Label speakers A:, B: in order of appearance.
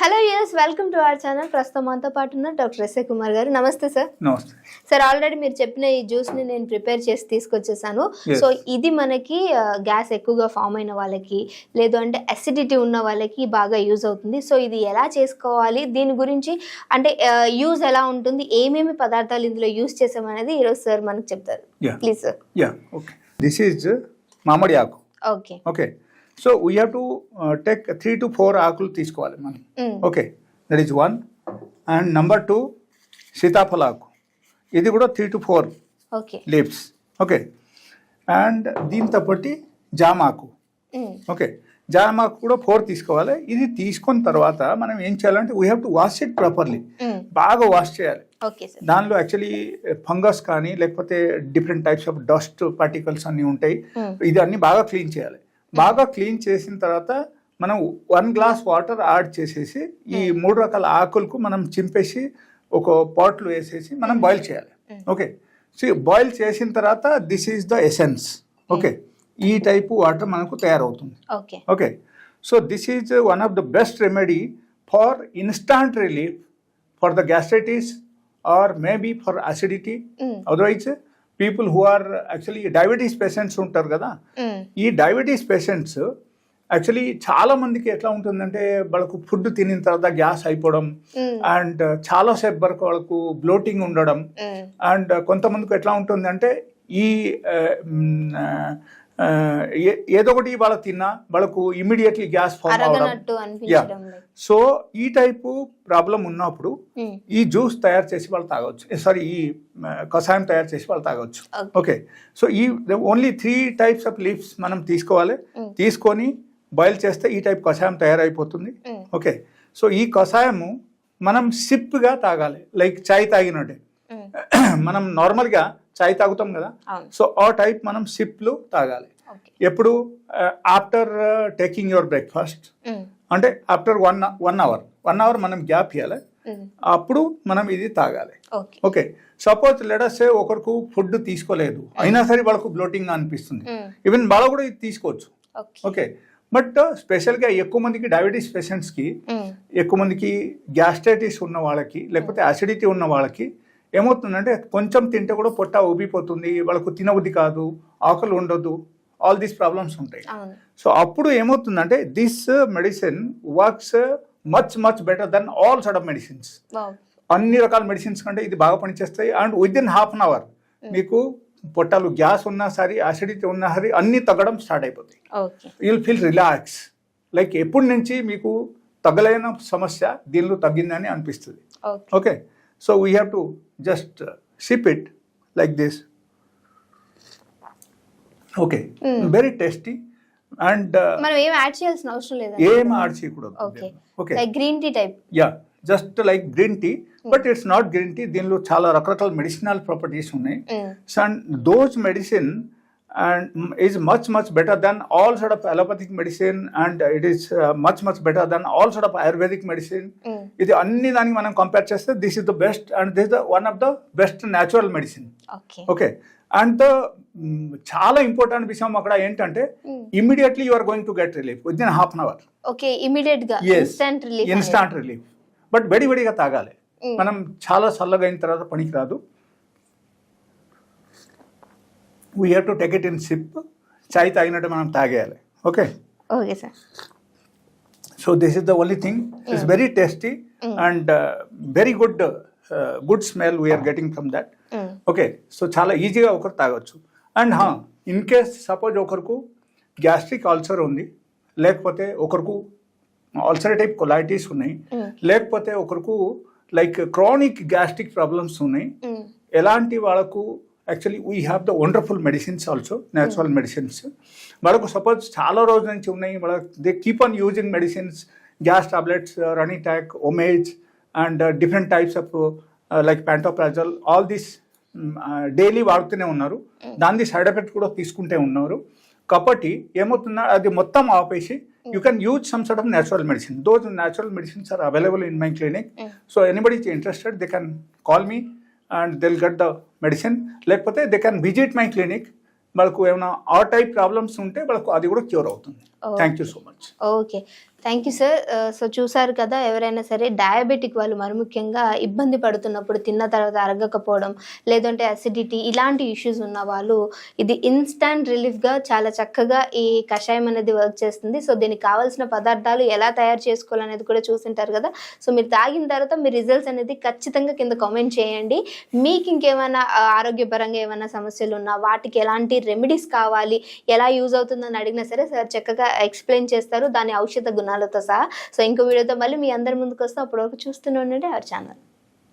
A: Hello use welcome to our channel. ప్రస్తుతం మనతో పాటు ఉన్న డాక్టర్ ఎస్ఏ కుమార్ గారు. నమస్తే సార్.
B: నమస్తే
A: సార్, ఆల్రెడీ మీరు చెప్పిన ఈ జ్యూస్ని నేను ప్రిపేర్ చేసి తీసుకొచ్చేసాను. సో ఇది మనకి గ్యాస్ ఎక్కువగా ఫామ్ అయిన వాళ్ళకి, లేదు అంటే అసిడిటీ ఉన్న వాళ్ళకి బాగా యూజ్ అవుతుంది. సో ఇది ఎలా చేసుకోవాలి, దీని గురించి అంటే యూజ్ ఎలా ఉంటుంది, ఏమేమి పదార్థాలు ఇందులో యూజ్ చేసామనేది ఈరోజు సార్ మనకు చెప్తారు. Please sir.
B: Okay, this is మామిడి ఆకు.
A: Okay
B: okay, so we have to take 3 to 4 ఆకులు తీసుకోవాలి మనం. Okay, that is 1. And number 2 సీతాఫల ఆకు, ఇది కూడా 3 to 4
A: okay
B: leaves. Okay, and దీంతో పాటు జామాకు. ఓకే, జామాకు కూడా 4 తీసుకోవాలి. ఇది తీసుకున్న తర్వాత మనం ఏం చేయాలంటే we have to wash it properly. బాగా వాష్ చేయాలి. దానిలో యాక్చువల్లీ ఫంగస్ కానీ లేకపోతే different types of dust particles అన్నీ ఉంటాయి. ఇది అన్ని బాగా క్లీన్ చేయాలి. బాగా క్లీన్ చేసిన తర్వాత మనం 1 glass వాటర్ యాడ్ చేసేసి ఈ 3 రకాల ఆకులకు మనం చింపేసి ఒక పాట్లో వేసేసి మనం బాయిల్ చేయాలి. ఓకే, సో బాయిల్ చేసిన తర్వాత this is the essence. Okay, ఈ టైపు వాటర్ మనకు తయారవుతుంది. Okay, so this is one of the best remedy for instant relief for the gastritis or maybe for acidity. Otherwise people who are actually diabetes patients ఉంటారు కదా, ఈ diabetes patients actually చాలా మందికి ఎట్లా ఉంటుందంటే వాళ్ళకు ఫుడ్ తినిన తర్వాత గ్యాస్ అయిపోవడం, అండ్ చాలాసేపు వరకు వాళ్ళకు బ్లోటింగ్ ఉండడం, అండ్ కొంతమందికి ఎట్లా ఉంటుందంటే ఈ ఏదో ఒకటి వాళ్ళకి తిన్నా వాళ్ళకు ఇమీడియట్లీ గ్యాస్ ఫామ్ అవడం. సో ఈ టైపు ప్రాబ్లం ఉన్నప్పుడు ఈ జ్యూస్ తయారు చేసి వాళ్ళు తాగొచ్చు, సారీ ఈ కషాయం తయారు చేసి వాళ్ళు తాగొచ్చు. ఓకే, సో ఈ ఓన్లీ 3 types ఆఫ్ లీవ్స్ మనం తీసుకోవాలి. తీసుకొని బాయిల్ చేస్తే ఈ టైప్ కషాయం తయారైపోతుంది. ఓకే, సో ఈ కషాయము మనం సిప్గా తాగాలి, లైక్ చాయ్ తాగినట్టే. మనం నార్మల్గా చాయ్ తాగుతాం కదా, సో ఆ టైప్ మనం సిప్లు తాగాలి. ఎప్పుడు ఆఫ్టర్ టేకింగ్ యువర్ బ్రేక్ఫాస్ట్, అంటే ఆఫ్టర్ 1 hour మనం గ్యాప్ ఇవ్వాలి, అప్పుడు మనం ఇది తాగాలి. ఓకే, సపోజ్ లెటర్సే ఒకరికి ఫుడ్ తీసుకోలేదు అయినా సరే వాళ్ళకు బ్లోటింగ్ అనిపిస్తుంది, ఈవెన్ వాళ్ళు కూడా ఇది తీసుకోవచ్చు. ఓకే, బట్ స్పెషల్గా ఎక్కువ మందికి డయాబెటీస్ పేషెంట్స్కి, ఎక్కువ మందికి గ్యాస్ట్రైటిస్ ఉన్న వాళ్ళకి లేకపోతే అసిడిటీ ఉన్న వాళ్ళకి ఏమవుతుందంటే కొంచెం తింటే కూడా పొట్ట ఉబ్బిపోతుంది, వాళ్ళకు తినబుద్ధి కాదు, ఆకలి ఉండదు, ఆల్ దీస్ ప్రాబ్లమ్స్ ఉంటాయి. సో అప్పుడు ఏమవుతుందంటే this medicine works much better than all sort of medicines. అన్ని రకాల మెడిసిన్స్ కంటే ఇది బాగా పనిచేస్తాయి. అండ్ విదిన్ ½ hour మీకు పొట్టలు గ్యాస్ ఉన్నా సరే అసిడిటీ ఉన్నా సరే అన్ని తగ్గడం స్టార్ట్ అయిపోతాయి. యుల్ ఫీల్ రిలాక్స్, లైక్ ఎప్పటి నుంచి మీకు తగ్గలేని సమస్య దీనిలో తగ్గిందని అనిపిస్తుంది. Okay, so we have to just sip it like this. Okay, very tasty. And
A: మనం ఏం యాడ్ చేయాల్సిన అవసరం లేదు,
B: ఏం యాడ్ చేయకూడదు. Okay,
A: like green tea type.
B: Yeah, just like green tea, but it's not green tea. దీనిలో చాలా రకరకాల మెడిసినల్ ప్రాపర్టీస్ ఉన్నాయి. And those medicine and is much better than all sort of allopathic medicine, and it is much better than all sort of ayurvedic medicine. ఇది అన్ని దానికి మనం compare చేస్తే this is the best, and this the one of the best natural medicine. Okay, and చాలా important విషయం అక్కడ ఏంటంటే immediately you are going to get relief within ½ hour.
A: Okay, immediate గా
B: ఇన్స్టాంట్ రిలీఫ్. బట్ వేడిగా తాగాలి, మనం చాలా చల్లగా అయిన తర్వాత పనికి రాదు. We have to take it in sip. చాయ్ తాగినట్టు మనం తాగేయాలి. Okay
A: sir.
B: So this is the only thing. It's very tasty and very good smell we're getting from that. Okay, so చాలా ఈజీగా ఒకరు తాగొచ్చు. అండ్ ఇన్ కేస్ సపోజ్ ఒకరికి gastric ulcer ఉంది, లేకపోతే ఒకరికి అల్సరేటివ్ కొలైటిస్ ఉన్నాయి, లేకపోతే ఒకరికి లైక్ క్రానిక్ గ్యాస్ట్రిక్ ప్రాబ్లమ్స్ ఉన్నాయి, ఎలాంటి వాళ్ళకు actually we have the wonderful medicines also, natural medicines. వాళ్ళకు సపోజ్ చాలా రోజుల నుంచి ఉన్నాయి, వాళ్ళకి they keep on using medicines, gas tablets, Rantac, Omez and different types of like pantoprazole, all this daily వాడుతూనే ఉన్నారు. దాని సైడ్ ఎఫెక్ట్ కూడా తీసుకుంటే ఉన్నారు. కాబట్టి ఏమవుతుందా, అది మొత్తం ఆపేసి you can use some sort of natural medicine. Those natural medicines are available in my clinic. So anybody is interested, they can call me and they'll get the medicine. లేకపోతే they can visit my clinic. వాళ్ళకు ఏమైనా ఆ type problems ఉంటే వాళ్ళకు అది కూడా cure అవుతుంది. Thank you so much.
A: Okay, thank you sir. So చూసారు కదా, ఎవరైనా సరే డయాబెటిక్ వాళ్ళు మరి ముఖ్యంగా ఇబ్బంది పడుతున్నప్పుడు తిన్న తర్వాత అరగకపోవడం, లేదంటే అసిడిటీ ఇలాంటి ఇష్యూస్ ఉన్న వాళ్ళు ఇది ఇన్స్టాంట్ రిలీఫ్గా చాలా చక్కగా ఈ కషాయం అనేది వర్క్ చేస్తుంది. సో దీనికి కావాల్సిన పదార్థాలు ఎలా తయారు చేసుకోవాలనేది కూడా చూసింటారు కదా. సో మీరు తాగిన తర్వాత మీ రిజల్ట్స్ అనేది ఖచ్చితంగా కింద కామెంట్ చేయండి. మీకు ఇంకేమైనా ఆరోగ్యపరంగా ఏమైనా సమస్యలు ఉన్నా, వాటికి ఎలాంటి రెమెడీస్ కావాలి, ఎలా యూజ్ అవుతుందని అడిగినా సరే సార్ చక్కగా ఎక్స్ప్లెయిన్ చేస్తారు, దాని ఔషధ గుణాలతో సహా. సో ఇంకో వీడియోతో మళ్ళీ మీ అందరి ముందుకు వస్తాం. అప్పటివరకు చూస్తూనే ఉండండి అవర్ ఛానల్.